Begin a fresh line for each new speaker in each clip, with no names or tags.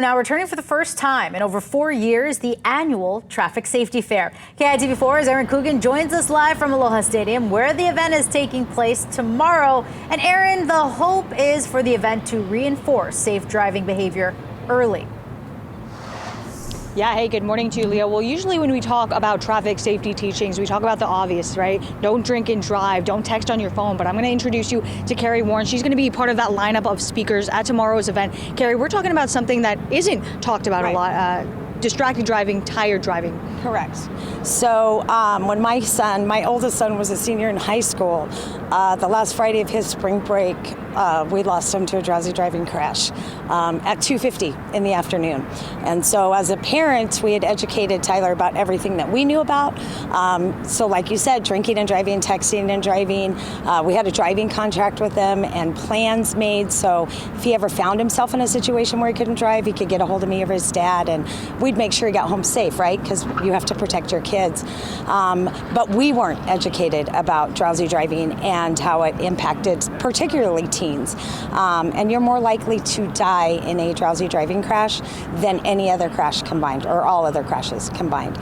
Now returning for the first time in over 4 years, the annual Traffic Safety Fair. KITV4's Aaron Coogan joins us live from Aloha Stadium, where the event is taking place tomorrow. And Aaron, the hope is for the event to reinforce safe driving behavior early.
Yeah, hey, good morning to you, Leo. Well, usually when we talk about traffic safety teachings, we talk about the obvious, right? Don't drink and drive, don't text on your phone, but I'm gonna introduce you to Carrie Warren. She's gonna be part of that lineup of speakers at tomorrow's event. Carrie, we're talking about something that isn't talked about a lot, distracted driving, tired driving.
Correct. So when my oldest son was a senior in high school, the last Friday of his spring break, we lost him to a drowsy driving crash at 2:50 in the afternoon. And so as a parent, we had educated Tyler about everything that we knew about. So like you said, drinking and driving, texting and driving. We had a driving contract with them and plans made. So if he ever found himself in a situation where he couldn't drive, he could get a hold of me or his dad, and we'd make sure he got home safe, right? Because you have to protect your kids. But we weren't educated about drowsy driving and how it impacted particularly teens. And you're more likely to die in a drowsy driving crash than any other crash combined, or all other crashes combined.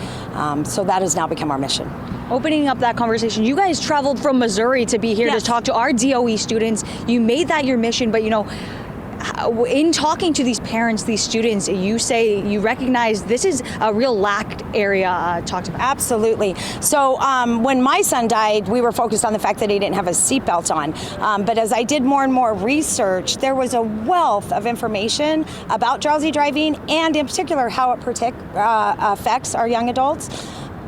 So that has now become our mission.
Opening up that conversation, you guys traveled from Missouri to be here to talk to our DOE students. You made that your mission, but in talking to these parents, these students, you say you recognize this is a real lacked area talked about.
Absolutely. So when my son died, we were focused on the fact that he didn't have a seatbelt on. But as I did more and more research, there was a wealth of information about drowsy driving, and in particular how it affects our young adults.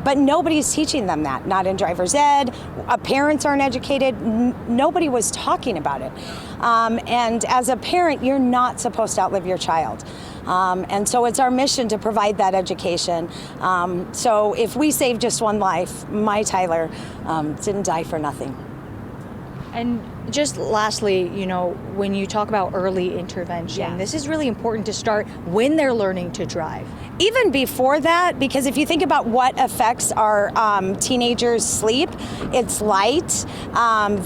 But nobody's teaching them that, not in driver's ed. Parents aren't educated. Nobody was talking about it. And as a parent, you're not supposed to outlive your child. And so it's our mission to provide that education. So if we save just one life, my Tyler didn't die for nothing.
And just lastly, when you talk about early intervention, this is really important to start when they're learning to drive.
Even before that, because if you think about what affects our teenagers' sleep, it's light.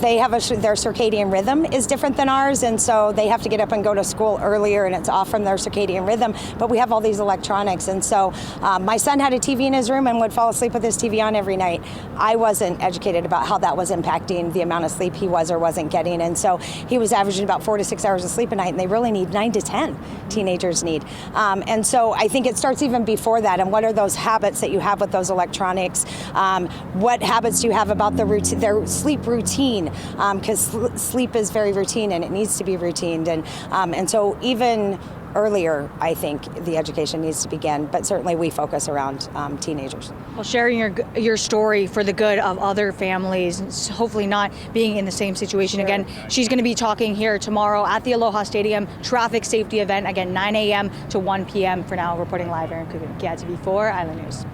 They have their circadian rhythm is different than ours, and so they have to get up and go to school earlier, and it's off from their circadian rhythm. But we have all these electronics, and so my son had a TV in his room and would fall asleep with his TV on every night. I wasn't educated about how that was impacting the amount of sleep he was or wasn't getting, and so he was averaging about 4 to 6 hours of sleep a night, and they really need 9 to 10 teenagers need. And so I think it starts even before that. And what are those habits that you have with those electronics? What habits do you have about their sleep routine? Because sleep is very routine, and it needs to be routined. And so even earlier, I think the education needs to begin, but certainly we focus around teenagers.
Well, sharing your story for the good of other families, hopefully not being in the same situation again. She's going to be talking here tomorrow at the Aloha Stadium traffic safety event, again, 9 a.m. to 1 p.m. For now, reporting live, Aaron Coogan, KITV4 Island News.